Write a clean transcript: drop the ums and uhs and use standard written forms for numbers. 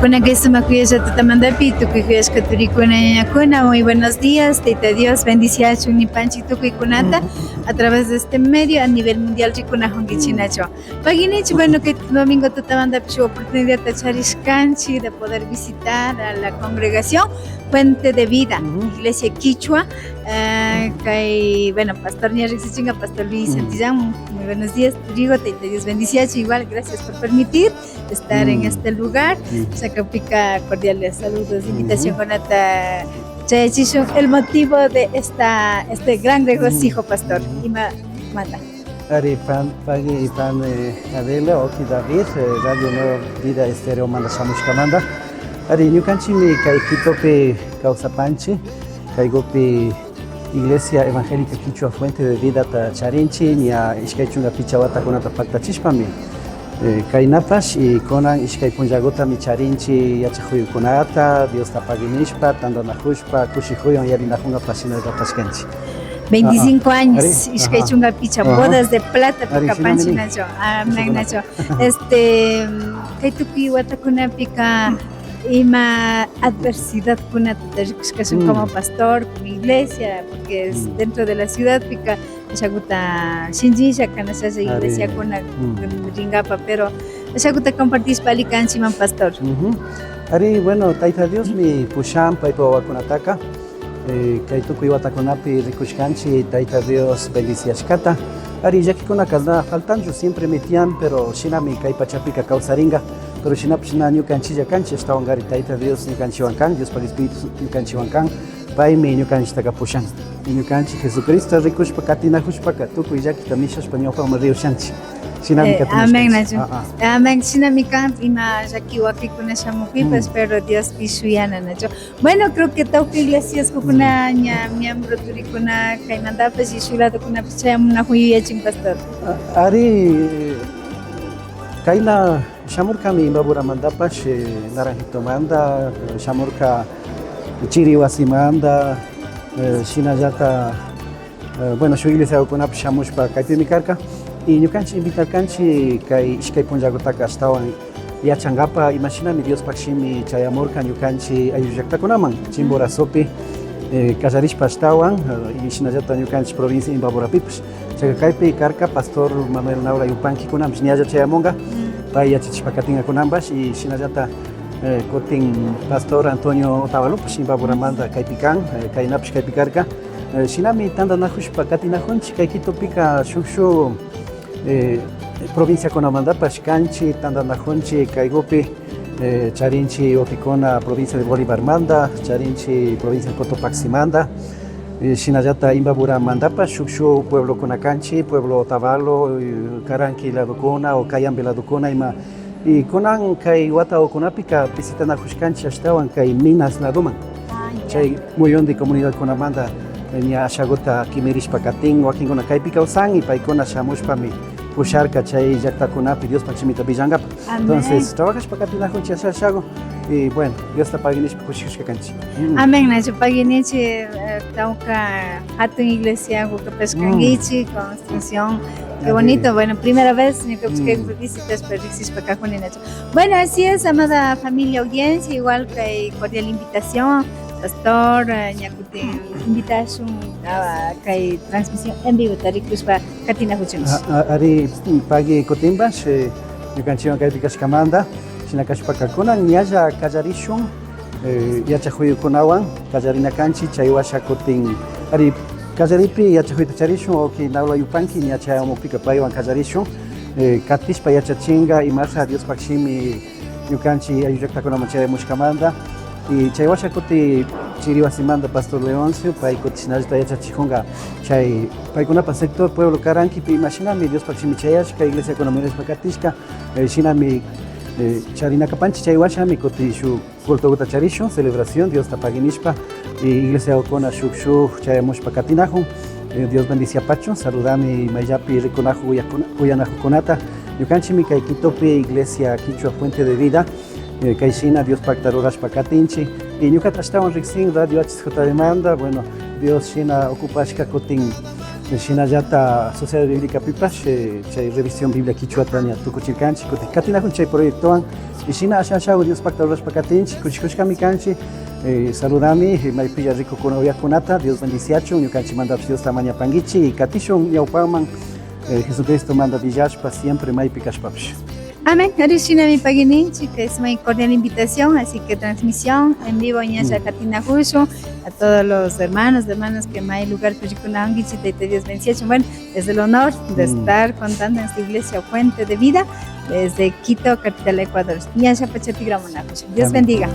Kuna que se me cuida tu tamandapi, tu cuidas que tu muy buenos días, Tita Dios, bendiciones, ni panchi tu kunata, a través de este medio a nivel mundial ricuna hongichinacho. Paginich, bueno que domingo tu tamandapi oportunidad de chariscanchi, de poder visitar a la congregación Fuente de Vida, Iglesia Quichua, bueno, Pastor Ñarrixichinga, Pastor Luis Santillán, muy buenos días, digo, Tita Dios, bendiciones, igual, gracias por permitir estar en este lugar. Sacapica cordiales saludos, invitación con ata el motivo de este gran regocijo, pastor. Y manda. Ari pan pagi pan Adela Oki David Radio Nueva Vida Estéreo manda shamushkamanda. Ari ñukanchi mi kay Quitope causa panchi kay gopi Iglesia Evangélica Quichua Fuente de Vida ta charinchi nia iskaychunga pichawata kunata paktachishpami. Kainapash y konan ishkay punjagota mi charinchi yachajuyukunata Dios tapaginishpa tandanajushpa kushijuyon yarinajunga pasina gatashkanchi 25 años ishkay chunga picha bodas de plata pika panchinacho amén nacho kaytupi watakuna pika ima adversidad kuna tajikashkashun como pastor como iglesia porque es dentro de la ciudad pika shaguta shinjisha kanasha iglesia kuna ringapa pero shaguta compartís palikanchi man pastor. Ari bueno taita Dios mi pusham paipo wakunataka kaytukuy watakunapi rikushkanchi taita Dios bendiciashkata. Ari yakikuna kalna faltancho siempre metian pero shinami kay pachapika causaringa pero shinapshina ñukanchilla kanchi estaban taita Dios ñukanchiwankan Dios para Espíritu ñukanchiwankan paymi ñukanchitaka pushan ñukanchi Jesucristo rikushpa katinajushpaka tukuy llakita mishashpa ñawpakman riushanchi shinami amén nacho amén shinami kan ima llakiwakikuna shamupipas pero Dios pishuyana nacho. Bueno, creo que tawka iglesias kukuna ña miembro turikuna kaymantapas y shuladukuna chayamuna huyuyachin pastor. Ari kayna shamurka mi Imbaburamandapash Naranjito manda shamurka Chiriwasimanda shinallata bueno shu iglesia kunapi shamushpa kaypimi karka y ñukanchi invitarkanchi kay ishkay punllakutaka ashtawan yachangapa imashinami Dios pakshimi chayamurka ñukanchi ayullaktakunaman Chimborazopi kallarishpa ashtawan y shinallata ñukanchi provincia Imbaburapipash chayka kaypi karka pastor Manuel Naura yupankikunam ñalla chayamunga pay yachachishpa katingakunambash y shinallata kutin pastor Antonio Otavalopash Imbaburamanta kaypi kan kaynapish kaypi karka shinami tandanajushpa katinajunchi kay Quitopika shukshu provincia kunamandapash kanchi tandanajunchi kaygupi charinchi Oticona provincia de Bolívar manda charinchi provincia de Cotopaxi manda shinallata Imbaburamandapash shukshu pueblo kunakanchi pueblo Otavalo Karanki ladukuna o Kayambe ladukuna ima y kunan kay wata okunapika pisitanajushkanchi ashtawan kay Minas laduman chay muyon de comunidad kunamanda ña ashagota kimirishpa katin wakinkuna kaypi kawsan y paykuna shamushpami pusharka chay llaktakunapi Dios pakshimita villangapa. Entonces trabajashpa katinajunchi ashago y bueno Dios tapaginishpa kushishka kanchi. Amén nacho paginichi tawka hatun iglesia hukapaskangaichi construcción. Qué bonito, bueno, primera vez que visitas para Nacho. Bueno, así es, amada familia, audiencia, igual que cordial invitación, pastor, ñakute invitación a que transmisión en vivo, taricus para Katina Huchunus. Ari pagi kotimbash, ñukanchiwan kaypi kashkamanda, shinakashpa kakuna ñalla kallarishun, yachajuyukunawan, kallarinakanchi chaywasha kotin, ari Kallaripi yachajuyta charishun oki naula yupanki ña chayamukpika paywan kallarishun katishpa yachachinga imaja Dios pakshimi ñukanchi ayullaktakunaman chayamushkamanta y chaywasha kuti Chiriwasimanta Pastor Leoncio pay kuti shinallata yachachijunga chay paykunapas sector pueblo Karankipi imashinami Dios pakshimi chayashka iglesia kunamunishpa katishka shinami charinakapanchi chaywashami kuti shu cultoguta charishun celebración Dios tapaginishpa iglesia okona shukshu chayamushpa katinajun Dios bendicia pacho saludami mayllapi rikunaju uyanajukunata ñukanchimi kay Quitopi iglesia Quichua Fuente de Vida kay shina Dios paktarurashpa katinchi y ñukata ashtawan riksin radio HSJ demanda bueno Dios shina ocupashka kutin Shinallata Sociedad Bíblica Pipash, chay revisión Biblia Quichua Tania Tukuchilcanchi, Katinakun chay proyectoan, y Shina Ashansha, Dios Pacta Pakatinchi, Kuchikushkami Kanchi, saludami, Maipilla Rico Konovia Kunata, Dios bendiciacho, Yukanchi manda Dios Tamaña Pangichi, y Katishon Yaupaman, Jesucristo manda Villashpa, siempre Maipikashpapsh. Amén. Arishina mi pagininchi, que es una cordial invitación, así que transmisión en vivo en Yasha Katina Jushu, a todos los hermanos que me hay lugar Kuchikunangichi de Dios bendición. Bueno, es el honor de estar contando en esta iglesia Fuente de Vida desde Quito, capital de Ecuador. Yasha Pachati Gramonakush. Dios bendiga.